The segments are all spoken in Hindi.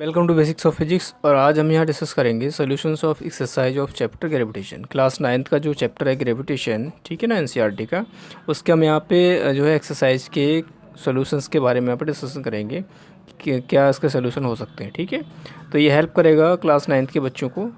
Welcome to basics of physics. और आज हम यहाँ डिस्कस करेंगे solutions of exercise of chapter gravitation. Class 9th का जो चैप्टर है ग्रेविटेशन, ठीक है ना, एनसीईआरटी का, उसके हम यहाँ पे जो है एक्सरसाइज के सॉल्यूशंस के बारे में यहाँ पे डिस्कशन करेंगे कि क्या इसके सॉल्यूशन हो सकते हैं। ठीक है, तो ये हेल्प करेगा क्लास 9th के बच्चों को।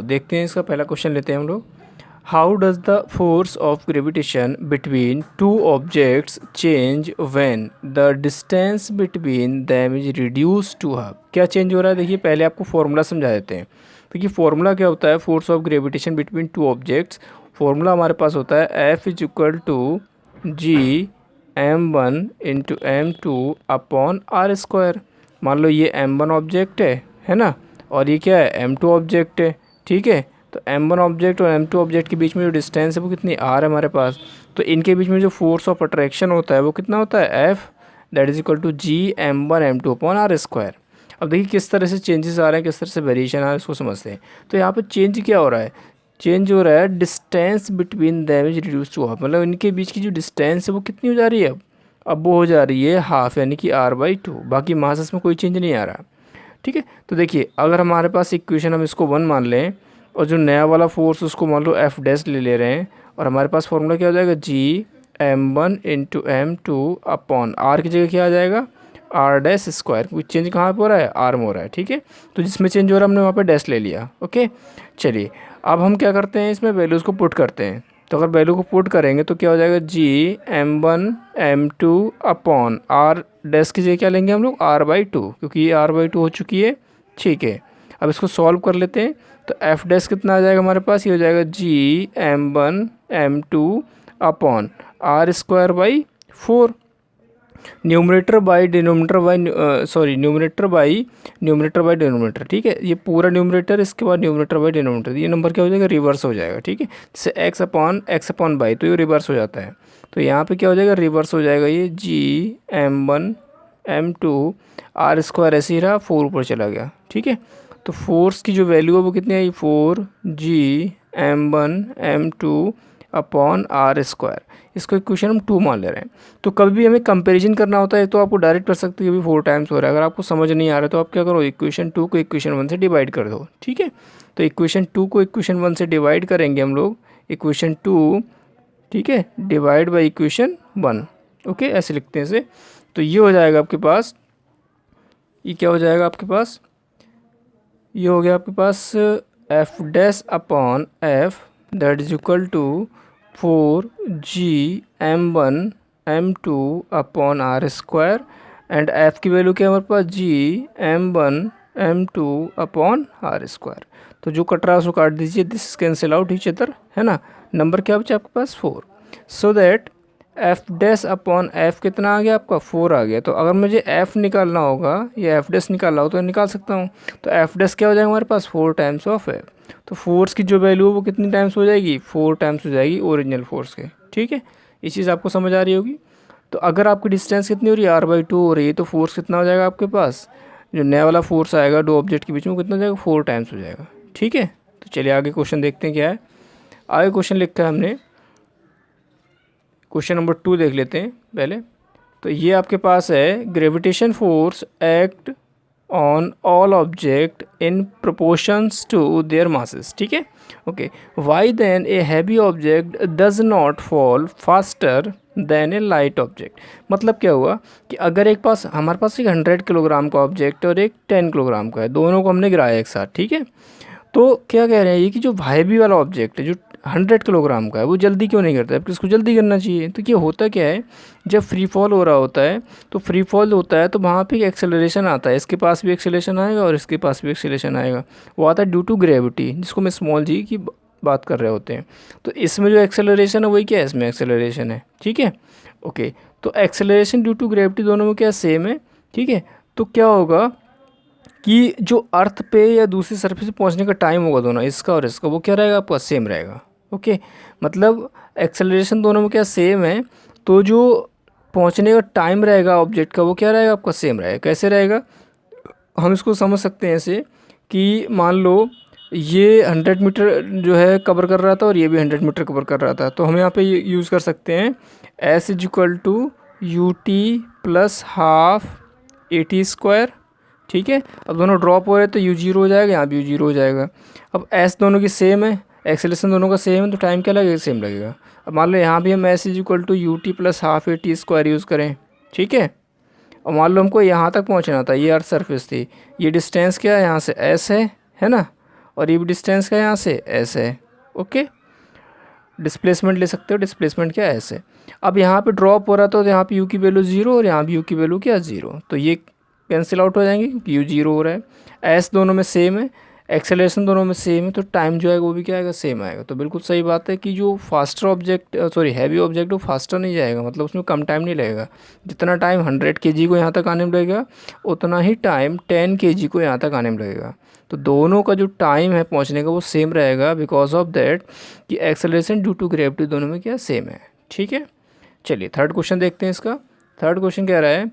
देखते हैं, इसका पहला क्वेश्चन लेते हैं हम लोग। How does the force of gravitation between two objects change when the distance between them is reduce to half. क्या चेंज हो रहा है, देखिए पहले आपको फॉर्मूला समझा देते हैं। देखिए फॉर्मूला क्या होता है force of gravitation between two objects. Formula हमारे पास होता है F is equal to G m1 into m2 upon r square. मान लो ये m1 ऑब्जेक्ट है ना, और ये क्या है m2 ऑब्जेक्ट है। ठीक है, तो m1 ऑब्जेक्ट और m2 ऑब्जेक्ट के बीच में जो डिस्टेंस है वो कितनी r है हमारे पास। तो इनके बीच में जो फोर्स ऑफ अट्रैक्शन होता है वो कितना होता है F, that is equal to G m1 m2 upon r square. अब देखिए किस तरह से चेंजेस आ रहे हैं, किस तरह से वेरिएशन आ रहा है, इसको समझते हैं। तो यहाँ पर चेंज क्या हो रहा है, चेंज हो रहा है distance between them is reduce to half. मतलब इनके बीच की जो डिस्टेंस है वो कितनी हो जा रही है, अब वो हो जा रही है हाफ, यानी कि r/2। बाकी मास में कोई चेंज नहीं आ रहा। ठीक है, तो देखिए अगर हमारे पास इक्वेशन हम इसको 1 मान लें और जो नया वाला फोर्स उसको मान लो F डैश ले रहे हैं, और हमारे पास फॉर्मूला क्या हो जाएगा G m1 into m2 upon are की जगह क्या आ जाएगा r डैश स्क्वायर। कुछ चेंज कहाँ पे हो रहा है, r में हो रहा है। ठीक है, तो जिसमें चेंज हो रहा है हमने वहाँ पे डैश ले लिया। ओके, चलिए अब हम क्या करते हैं, इसमें वैल्यूज़ को पुट करते हैं। तो अगर वैल्यू को पुट करेंगे तो क्या हो जाएगा G m1 m2 upon are dash की जगह क्या लेंगे हम लोग r/2, क्योंकि ये r/2 हो चुकी है। ठीक है, अब इसको सॉल्व कर लेते हैं। तो F डैश कितना आ जाएगा हमारे पास, ये हो जाएगा G m1 m2 upon r square by 4। Numerator by denominator by numerator by denominator. ठीक है, ये पूरा न्यूमरेटर, इसके बाद न्यूमरेटर बाई डिनोमिनेटर, ये नंबर क्या हो जाएगा, रिवर्स हो जाएगा। ठीक है, जैसे x अपॉन बाई, तो ये रिवर्स हो जाता है। तो यहाँ पे क्या हो जाएगा, रिवर्स हो जाएगा ये जी m1 m2 आर स्क्वायर ऐसे ही रहा, 4 ऊपर चला गया। ठीक है, तो फोर्स की जो वैल्यू है वो कितनी आई, 4 G m1 m2 upon r square. इसको इक्वेशन हम 2 मान ले रहे हैं। तो कभी भी हमें कंपैरिजन करना होता है तो आपको डायरेक्ट कर सकते हैं कि 4 टाइम्स हो रहा है। अगर आपको समझ नहीं आ रहा है तो आप क्या करो, इक्वेशन 2 को इक्वेशन 1 से डिवाइड कर दो। ठीक है, तो इक्वेशन 2 को इक्वेशन 1 से डिवाइड करेंगे हम लोग, इक्वेशन 2, ठीक है, डिवाइड बाई इक्वेशन 1। ओके, ऐसे लिखते हैं इसे। तो ये हो जाएगा आपके पास, ये क्या हो जाएगा आपके पास, ये हो गया आपके पास F dash upon F that is equal to 4 G m1 m2 upon r square, and F की वैल्यू क्या है हमारे पास, G m1 m2 upon r square. तो जो कट रहा है उसको काट दीजिए, this cancel out each other, है ना। नंबर क्या बचा आपके पास, 4। So that F dash upon F कितना आ गया आपका, 4 आ गया। तो अगर मुझे F निकालना होगा या F डैश निकालना हो तो निकाल सकता हूँ। तो F डैश क्या हो जाएगा हमारे पास, 4 टाइम्स ऑफ F। तो फोर्स की जो वैल्यू है वो कितनी टाइम्स हो जाएगी, 4 टाइम्स हो जाएगी ओरिजिनल फोर्स के। ठीक है, ये चीज़ आपको समझ आ रही होगी। तो अगर आपकी डिस्टेंस कितनी हो रही है, r/2 हो रही है, तो फोर्स कितना हो जाएगा आपके पास, जो नया वाला फोर्स आएगा दो ऑब्जेक्ट के बीच में, कितना हो जाएगा, 4 टाइम्स हो जाएगा। ठीक है, तो चलिए आगे क्वेश्चन देखते हैं क्या है। आगे क्वेश्चन लिखा है हमने, क्वेश्चन नंबर 2 देख लेते हैं पहले। तो ये आपके पास है, gravitation force act on all object in proportions to their masses. ठीक है, okay, why then a heavy object does not fall faster than a light object. मतलब क्या हुआ कि अगर एक पास हमारे पास एक 100 किलोग्राम का ऑब्जेक्ट और एक 10 किलोग्राम का है, दोनों को हमने गिराया एक साथ। ठीक है, तो क्या कह रहे हैं ये कि जो हैवी वाला ऑब्जेक्ट है जो 100 किलोग्राम का है वो जल्दी क्यों नहीं करता है, फिर इसको जल्दी करना चाहिए। तो ये होता क्या है, जब फ्री फॉल हो रहा होता है, तो फ्री फॉल होता है तो वहाँ पे एक्सेलरेशन आता है, इसके पास भी एक्सेलरेशन आएगा और इसके पास भी एक्सेलरेशन आएगा। वो आता है ड्यू टू ग्रेविटी, जिसको मैं स्मॉल जी की बात कर रहे होते हैं। तो इसमें जो एक्सेलरेशन है वही क्या है, इसमें एक्सेलरेशन है। ठीक है, ओके, तो एक्सेलरेशन ड्यू टू ग्रेविटी दोनों में क्या सेम है। ठीक है, तो क्या होगा कि जो अर्थ पे या दूसरी सरफेस पे पहुंचने का टाइम होगा दोनों, इसका और इसका, वो क्या रहेगा आपका, सेम रहेगा। ओके, मतलब एक्सेलरेशन दोनों में क्या सेम है, तो जो पहुंचने का टाइम रहेगा ऑब्जेक्ट का वो क्या रहेगा आपका, सेम रहेगा। कैसे रहेगा, हम इसको समझ सकते हैं ऐसे कि मान लो ये 100 मीटर जो है कवर कर रहा था और ये भी 100 मीटर कवर कर रहा था, तो हम यहाँ पे यूज़ कर सकते हैं S = UT + ½ AT²। ठीक है। अब दोनों ड्रॉप हो रहे हैं तो यू जीरो हो जाएगा, यहाँ भी यू जीरो हो जाएगा। अब एस दोनों की सेम है, एक्सेलरेशन दोनों का सेम है, तो टाइम क्या लगेगा, सेम लगेगा। अब मान लो यहाँ भी हम s is equal to u t plus half a t square use करें, ठीक है। और मान लो हमको यहाँ तक पहुँचना था, ये अर्थ सरफेस थी, ये डिस्टेंस क्या है, यहाँ से एस है ना, और ये भी डिस्टेंस क्या है, यहाँ से एस है, ओके। डिस्प्लेसमेंट ले सकते हो, डिस्प्लेसमेंट क्या है, एस है। अब यहाँ पे ड्रॉप हो रहा था तो यहाँ पे यू की वैल्यू जीरो और यहाँ भी यू की वैल्यू क्या, जीरो, तो ये कैंसिल आउट हो जाएंगे क्योंकि यू जीरो हो रहा है। एस दोनों में सेम है, एक्सेलरेशन दोनों में सेम है, तो टाइम जो आएगा वो भी क्या आएगा, सेम आएगा। तो बिल्कुल सही बात है कि जो faster object sorry heavy object वो फास्टर नहीं जाएगा, मतलब उसमें कम टाइम नहीं लगेगा। जितना टाइम 100 kg को यहाँ तक आने में लगेगा उतना ही टाइम 10 kg को यहाँ तक आने में लगेगा। तो दोनों का जो टाइम है पहुँचने का वो सेम रहेगा, बिकॉज ऑफ दैट कि एक्सेलरेशन ड्यू टू ग्रेविटी दोनों में क्या सेम है, ठीक है। चलिए थर्ड क्वेश्चन देखते हैं इसका। थर्ड क्वेश्चन कह रहा है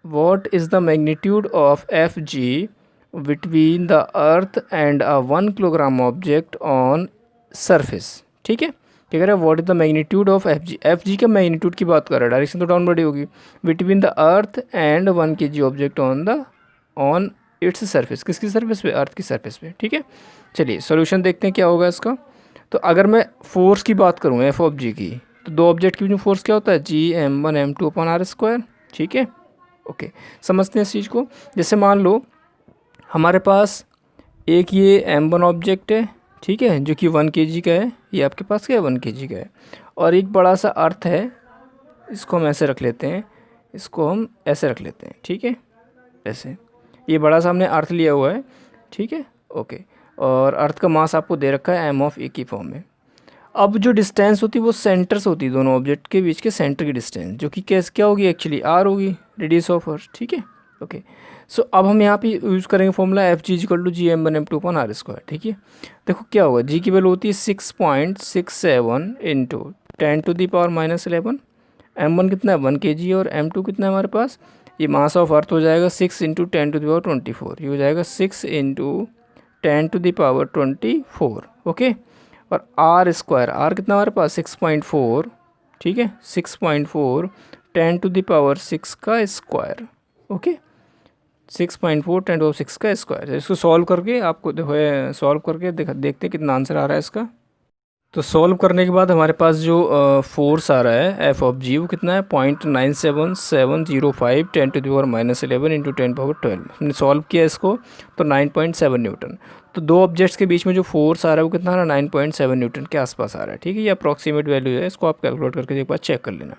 what is the magnitude of Fg between the earth and a 1 kilogram object on surface, ठीक है। क्या कह रहा है, what is the magnitude of Fg का मैग्नीट्यूड की बात कर रहा है, डायरेक्शन तो डाउनवर्ड ही होगी, between the earth and 1 kg object on its surface, किसकी सरफेस पे, अर्थ की सरफेस पे, ठीक है। चलिए सॉल्यूशन देखते हैं क्या होगा इसका। तो अगर मैं फोर्स की बात करूँ एफ ऑफ जी की, तो दो ऑब्जेक्ट के बीच में फोर्स क्या होता है, जी m1 m2 upon r square, ठीक है। ओके समझते हैं इस चीज़ को। जैसे मान लो हमारे पास एक ये m1 ऑब्जेक्ट है, ठीक है, जो कि 1 kg का है, ये आपके पास क्या है, 1 kg का है, और एक बड़ा सा अर्थ है, इसको हम ऐसे रख लेते हैं, इसको हम ऐसे रख लेते हैं, ठीक है, ऐसे। ये बड़ा सा हमने अर्थ लिया हुआ है, ठीक है, ओके। और अर्थ का मास आपको दे रखा है m ऑफ ए की फॉर्म में। अब जो डिस्टेंस होती है वो सेंटर से होती है, दोनों ऑब्जेक्ट के बीच के सेंटर की डिस्टेंस, जो कि कैसे क्या होगी, एक्चुअली आर होगी, रेडियस ऑफ अर्थ, ठीक है, ओके। सो अब हम यहाँ पे यूज़ करेंगे formula F G equal to G m1 m2 upon r square, ठीक है। देखो क्या होगा, जी की वैल्यू होती है 6.67 इंटू 10⁻⁻11, m1 कितना है 1 kg और m2 कितना है हमारे पास, ये मास ऑफ अर्थ हो जाएगा 6 इंटू 10⁻24, ये हो जाएगा 6 इंटू 10⁻24, ओके। और आर स्क्वायर, आर कितना हमारे पास 6.4, ठीक है, 6.4 10⁻6 का स्क्वायर, ओके, 6.4 10⁻6 का स्क्वायर। इसको सॉल्व करके आपको देखो, सॉल्व करके देखते हैं कितना आंसर आ रहा है इसका। तो सॉल्व करने के बाद हमारे पास जो फोर्स आ रहा है एफ ऑफ जी वो कितना है 0.97705 10⁻11 इंटू 10⁻12। हमने सॉल्व किया इसको तो 9.7 न्यूटन। तो दो ऑब्जेक्ट्स के बीच में जो फोर्स आ रहा है वो कितना आ रहा है 9.7 न्यूटन के आसपास आ रहा है, ठीक है। ये अप्रॉक्सीमेट वैल्यू है, इसको आप कैलकुलेट करके एक बार चेक कर लेना।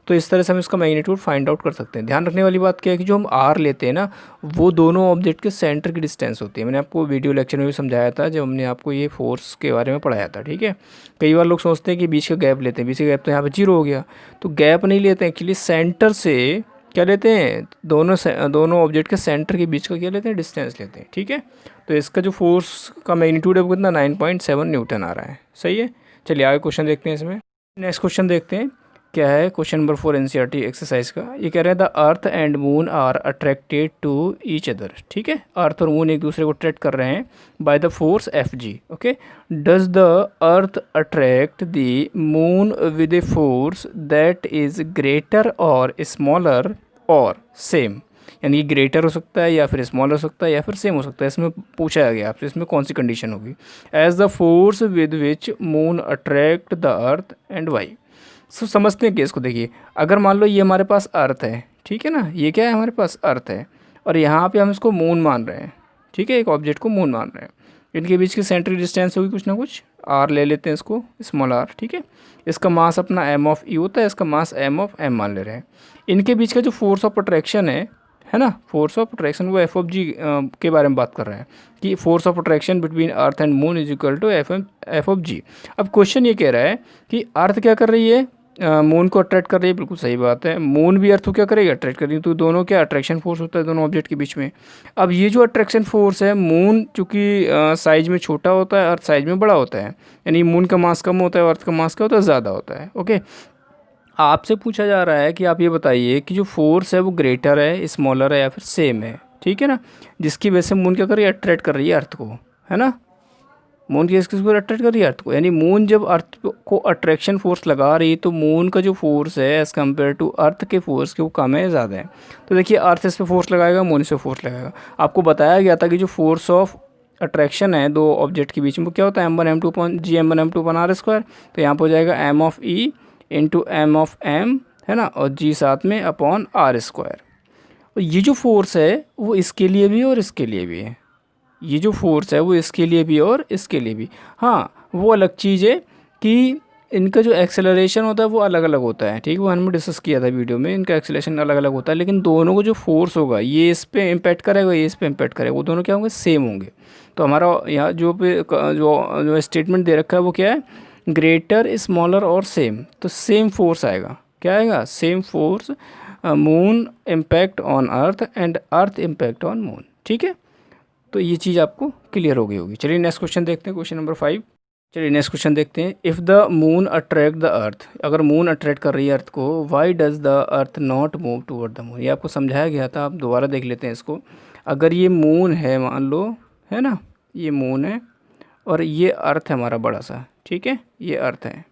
तो इस तरह से हम इसका मैग्नीट्यूड फाइंड आउट कर सकते हैं। ध्यान रखने वाली बात क्या है कि जो हम आर लेते हैं ना, वो दोनों ऑब्जेक्ट के सेंटर की डिस्टेंस होती है। मैंने आपको वीडियो लेक्चर में भी समझाया था जब हमने आपको ये फोर्स के बारे में पढ़ाया था, ठीक है। कई बार लोग सोचते हैं कि बीच का गैप लेते हैं, बीच का गैप तो यहाँ पर जीरो हो गया, तो गैप नहीं लेते हैं, एक्चुअली सेंटर से क्या लेते हैं, दोनों ऑब्जेक्ट के सेंटर के बीच का क्या लेते हैं, डिस्टेंस लेते हैं, ठीक है। तो इसका जो फोर्स का मैग्नीट्यूड है वो कितना 9.7 न्यूटन आ रहा है, सही है। चलिए आगे क्वेश्चन देखते हैं इसमें। नेक्स्ट क्वेश्चन देखते हैं क्या है, क्वेश्चन नंबर 4 एनसीईआरटी एक्सरसाइज का। ये कह रहे हैं the earth and moon are attracted to each other, ठीक है। अर्थ और मून एक दूसरे को अट्रैक्ट कर रहे हैं by the force F G, okay. Does the earth attract the moon with a force that is greater और स्मॉलर और सेम, यानी ग्रेटर हो सकता है या फिर स्मॉलर हो सकता है या फिर सेम हो सकता है। इसमें पूछा गया आपसे इसमें कौन सी कंडीशन होगी, as the force with which moon attract the earth and why. So समझते हैं केस को। देखिए अगर मान लो ये हमारे पास अर्थ है, ठीक है ना, ये क्या है हमारे पास अर्थ है, और यहाँ पे हम इसको मून मान रहे हैं, ठीक है, एक ऑब्जेक्ट को मून मान रहे हैं। इनके बीच की सेंट्रल डिस्टेंस होगी कुछ ना कुछ, आर ले लेते हैं इसको, स्मॉल आर, ठीक है। इसका मास अपना एम ऑफ ई होता है, इसका मास एम ऑफ एम मान ले रहे हैं। इनके बीच का जो फोर्स ऑफ अट्रैक्शन है ना, फोर्स ऑफ अट्रैक्शन वो एफ ऑफ जी के बारे में बात कर रहे हैं कि force of attraction between earth and moon is equal to F of G. अब क्वेश्चन ये कह रहा है कि अर्थ क्या कर रही है, मून को अट्रैक्ट कर रही है, बिल्कुल सही बात है। मून भी अर्थ को क्या करेगी, अट्रैक्ट करेगी, तो दोनों क्या अट्रैक्शन फोर्स होता है दोनों ऑब्जेक्ट के बीच में। अब ये जो अट्रैक्शन फोर्स है, मून चूँकि साइज में छोटा होता है, अर्थ साइज में बड़ा होता है, यानी मून का मास कम होता है और अर्थ का मास क्या होता है, ज़्यादा होता है, ओके। आपसे पूछा जा रहा है कि आप ये बताइए कि जो फोर्स है वो ग्रेटर है, स्मॉलर है या फिर सेम है, ठीक है ना, जिसकी वजह से मून क्या कर रही है, अट्रैक्ट कर रही है अर्थ को, है ना। मून किसको अट्रैक्ट कर रही है? अर्थ को। यानी मून जब अर्थ को अट्रैक्शन फोर्स लगा रही है तो मून का जो फोर्स है एज़ कम्पेयर टू अर्थ के फोर्स के वो कम है ज़्यादा है? तो देखिए अर्थ इस पर फोर्स लगाएगा, मून इस पर फोर्स लगाएगा। आपको बताया गया था कि जो फोर्स ऑफ अट्रैक्शन है दो ऑब्जेक्ट के बीच में वो क्या होता है? m1 m2 upon g m1 m2 upon r square. तो यहाँ पर हो जाएगा m of e into m of m, है ना, और g साथ में अपॉन r स्क्वायर। और ये जो फोर्स है वो इसके लिए भी और इसके लिए भी है। ये जो फोर्स है वो इसके लिए भी और इसके लिए भी। हाँ, वो अलग चीज़ है कि इनका जो एक्सेलरेशन होता है वो अलग अलग होता है, ठीक है, वो हमने डिस्कस किया था वीडियो में, इनका एक्सेलरेशन अलग अलग होता है, लेकिन दोनों को जो फोर्स होगा ये इस पे इम्पैक्ट करेगा, ये इस पे इम्पैक्ट करेगा, वो दोनों क्या होंगे? सेम होंगे। तो हमारा यहाँ जो स्टेटमेंट दे रखा है वो क्या है? ग्रेटर, स्मॉलर और सेम। तो सेम फोर्स आएगा, क्या आएगा? Same force, moon impact on earth and earth impact on moon, ठीक है। तो ये चीज़ आपको क्लियर हो गई होगी। चलिए नेक्स्ट क्वेश्चन देखते हैं, क्वेश्चन नंबर 5। चलिए नेक्स्ट क्वेश्चन देखते हैं। If the moon attract the अर्थ, अगर मून अट्रैक्ट कर रही है अर्थ को, why does the earth not move toward the moon? ये आपको समझाया गया था, आप दोबारा देख लेते हैं इसको। अगर ये मून है, मान लो, है ना, ये मून है और ये अर्थ है हमारा बड़ा सा, ठीक है, ये अर्थ है।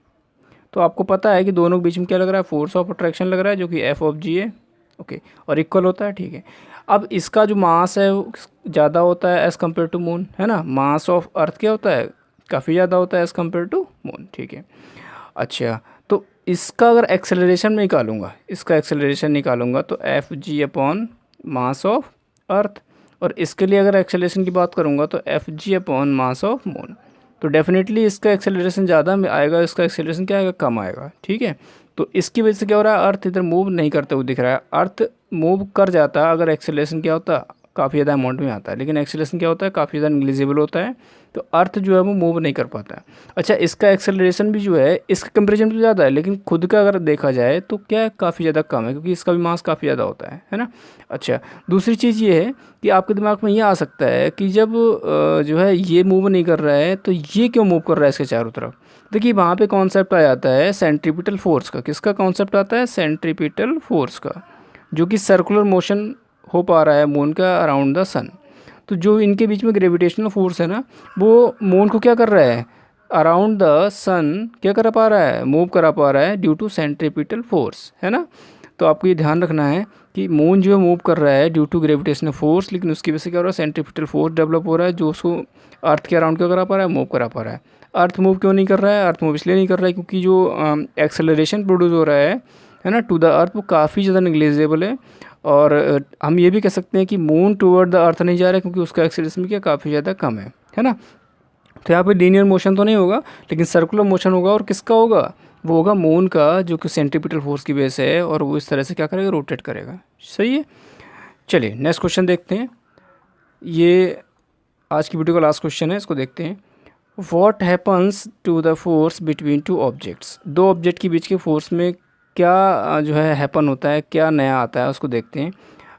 तो आपको पता है कि दोनों के बीच में क्या लग रहा है? फोर्स ऑफ अट्रैक्शन लग रहा है, जो कि एफ ऑफ जी है, ओके, और इक्वल होता है, ठीक है। अब इसका जो मास है वो ज़्यादा होता है एज़ कम्पेयर टू मून, है ना। मास ऑफ अर्थ क्या होता है? काफ़ी ज़्यादा होता है एज़ कम्पेयर टू मून, ठीक है। अच्छा, तो इसका अगर एक्सेलरेशन निकालूंगा, इसका एक्सेलरेशन निकालूंगा तो F G upon mass of earth, और इसके लिए अगर एक्सेलरेशन की बात करूंगा तो F G upon mass of moon. तो डेफिनेटली इसका एक्सेलरेशन ज़्यादा आएगा, इसका एक्सेलरेशन क्या आएगा? कम आएगा, ठीक है। तो इसकी वजह से क्या हो रहा है? अर्थ इधर मूव नहीं करते हुए दिख रहा है। अर्थ मूव कर जाता अगर एक्सेलरेशन क्या होता? काफ़ी ज़्यादा अमाउंट में आता है, लेकिन एक्सेलरेशन क्या होता है? काफ़ी ज़्यादा निग्लिजिबल होता है, तो अर्थ जो है वो मूव नहीं कर पाता है। अच्छा, इसका एक्सेलरेशन भी जो है इसके कंपेरिजन में ज़्यादा है, लेकिन खुद का अगर देखा जाए तो क्या है? काफ़ी ज़्यादा कम है, क्योंकि इसका भी मास काफ़ी ज़्यादा होता है ना। अच्छा, दूसरी चीज़ ये है कि आपके दिमाग में ये आ सकता है कि जब जो है ये मूव नहीं कर रहा है तो ये क्यों मूव कर रहा है इसके चारों तरफ? देखिए वहाँ पे कॉन्सेप्ट आ जाता है सेंट्रीपिटल फोर्स का। किसका कॉन्सेप्ट आता है? सेंट्रीपिटल फोर्स का, जो कि सर्कुलर मोशन हो पा रहा है मून का अराउंड द सन। तो जो इनके बीच में ग्रेविटेशनल फोर्स है ना, वो मून को क्या कर रहा है? अराउंड द सन क्या करा पा रहा है? मूव करा पा रहा है ड्यू टू सेंट्रीपिटल फोर्स, है ना। तो आपको ये ध्यान रखना है कि मून जो है मूव कर रहा है ड्यू टू ग्रेविटेशनल फोर्स, लेकिन उसकी वजह से क्या हो रहा है? सेंट्रीपिटल फोर्स डेवलप हो रहा है, जो उसको अर्थ के अराउंड क्या करा पा रहा है? मूव करा पा रहा है। अर्थ मूव क्यों नहीं कर रहा है? अर्थ मूव इसलिए नहीं कर रहा है क्योंकि जो एक्सेलरेशन प्रोड्यूस हो रहा है ना, टू द अर्थ, वो काफ़ी ज़्यादा निग्लिजिबल है। और हम ये भी कह सकते हैं कि मून टूवर्ड द अर्थ नहीं जा रहा है क्योंकि उसका एक्सेलरेशन क्या काफ़ी ज़्यादा कम है ना। तो यहाँ पे लीनियर मोशन तो नहीं होगा, लेकिन सर्कुलर मोशन होगा, और किसका होगा? वो होगा मून का, जो कि सेंट्रीपिटल फोर्स की वजह से है, और वो इस तरह से क्या करेगा? रोटेट करेगा, सही है। चलिए नेक्स्ट क्वेश्चन देखते हैं। ये आज की वीडियो का लास्ट क्वेश्चन है, इसको देखते हैं। What happens to the force between two objects? दो ऑब्जेक्ट के बीच के फोर्स में क्या जो है हैपन होता है, क्या नया आता है, उसको देखते हैं।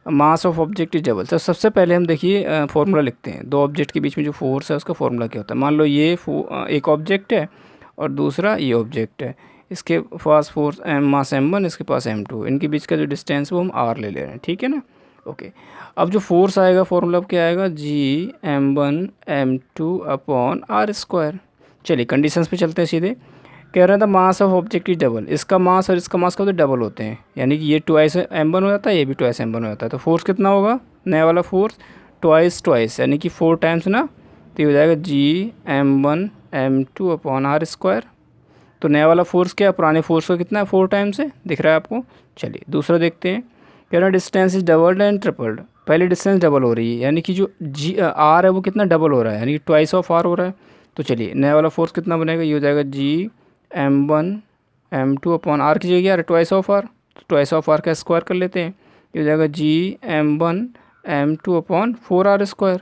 Mass of object is double. तो सबसे पहले हम देखिए फॉर्मूला लिखते हैं। दो ऑब्जेक्ट के बीच में जो फोर्स है उसका फॉर्मूला क्या होता है? मान लो ये एक ऑब्जेक्ट है और दूसरा ये ऑब्जेक्ट है। इसके पास फोर्स मास m1, इसके पास m2, इनके बीच का जो डिस्टेंस वो हम r ले ले रहे हैं, ठीक है ना। ओके, अब जो फोर्स आएगा फॉर्मूला क्या आएगा? जी m1 m2 upon r square. चलिए कंडीशंस पे चलते हैं सीधे। कह रहा था mass of object is double. इसका मास और इसका मास का तो डबल होते हैं, यानी कि ये ट्वाइस m1 हो जाता है, ये भी ट्वाइस m1 हो जाता है। तो फोर्स कितना होगा नया वाला फोर्स? ट्वाइस, यानी कि 4 टाइम्स ना। तो ये हो जाएगा G m1 m2 upon r square. तो नया वाला फोर्स क्या है? पुराने फोर्स का कितना है? 4 टाइम्स है, दिख रहा है आपको। चलिए दूसरा देखते हैं। कह रहा है distance is doubled and tripled. पहले डिस्टेंस डबल हो रही है, यानी कि जो आर है वो कितना डबल हो रहा है, यानी कि ट्वाइस ऑफ आर हो रहा है। तो चलिए नया वाला फोर्स कितना बनेगा? ये हो जाएगा G m1 m2 upon are की जगह यार ट्वाइस ऑफ आर, तो ट्वाइस ऑफ आर का स्क्वायर कर लेते हैं। ये हो जाएगा G m1 m2 upon 4r square.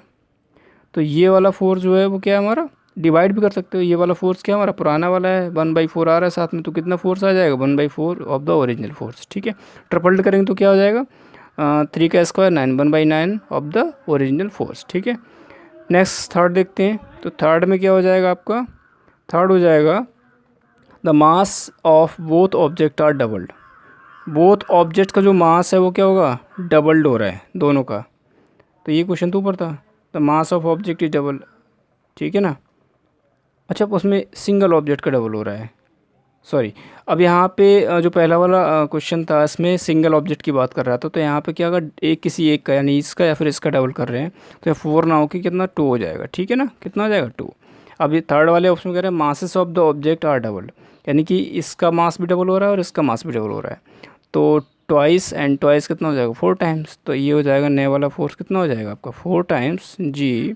तो ये वाला फोर्स जो है वो क्या है हमारा? डिवाइड भी कर सकते हो। ये वाला फोर्स क्या हमारा? पुराना वाला है, 1/4r है साथ में, तो कितना फोर्स आ जाएगा? 1/4 ऑफ द ओरिजिनल फोर्स, ठीक है। ट्रिपल्ड करेंगे तो क्या हो जाएगा? 3 का square 9, 1/9 of the original force, ठीक है। नेक्स्ट थर्ड देखते हैं। तो थर्ड में क्या हो जाएगा आपका? थर्ड हो जाएगा the mass of both object are doubled. Both object का जो मास है वो क्या होगा? डबल्ड हो रहा है दोनों का। तो ये क्वेश्चन तो ऊपर था, the mass of object is double, ठीक है ना। अच्छा, उसमें सिंगल ऑब्जेक्ट का डबल हो रहा है, सॉरी। अब यहाँ पे जो पहला वाला क्वेश्चन था इसमें सिंगल ऑब्जेक्ट की बात कर रहा था, तो यहाँ पे क्या, अगर एक किसी एक का यानी इसका या फिर इसका डबल कर रहे हैं तो 4 ना होकर कितना 2 हो जाएगा, ठीक है ना, कितना हो जाएगा 2। अब ये थर्ड वाले ऑप्शन में कह रहे हैं masses of the object are double, यानी कि इसका मास भी डबल हो रहा है और इसका मास भी डबल हो रहा है, तो ट्वाइस एंड ट्वाइस कितना हो जाएगा 4 टाइम्स, तो ये हो जाएगा नए वाला फोर्स कितना हो जाएगा आपका 4 टाइम्स G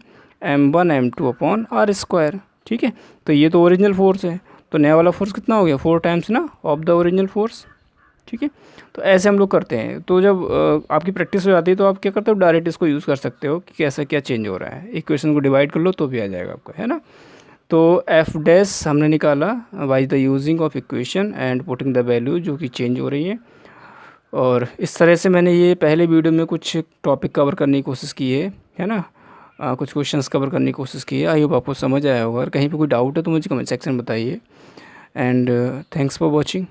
m1m2/r², ठीक है। तो ये तो ओरिजिनल फोर्स है, तो नया वाला फोर्स कितना हो गया 4 टाइम्स ना ऑफ द ओरिजिनल फोर्स, ठीक है। तो ऐसे हम लोग करते हैं। तो जब आपकी प्रैक्टिस हो जाती है तो आप क्या करते हो, डायरेक्ट इसको यूज़ कर सकते हो कि कैसा क्या चेंज हो रहा है, इक्वेशन को डिवाइड कर लो तो भी आ जाएगा आपका, है ना। तो एफ डैश हमने निकाला by the using of equation and putting the value जो कि चेंज हो रही है। और इस तरह से मैंने ये पहले वीडियो में कुछ टॉपिक कवर करने की कोशिश की है ना, कुछ क्वेश्चंस कवर करने की कोशिश की है। आई होप आपको समझ आया होगा। अगर कहीं पे कोई डाउट है तो मुझे कमेंट सेक्शन में बताइए। And thanks for watching.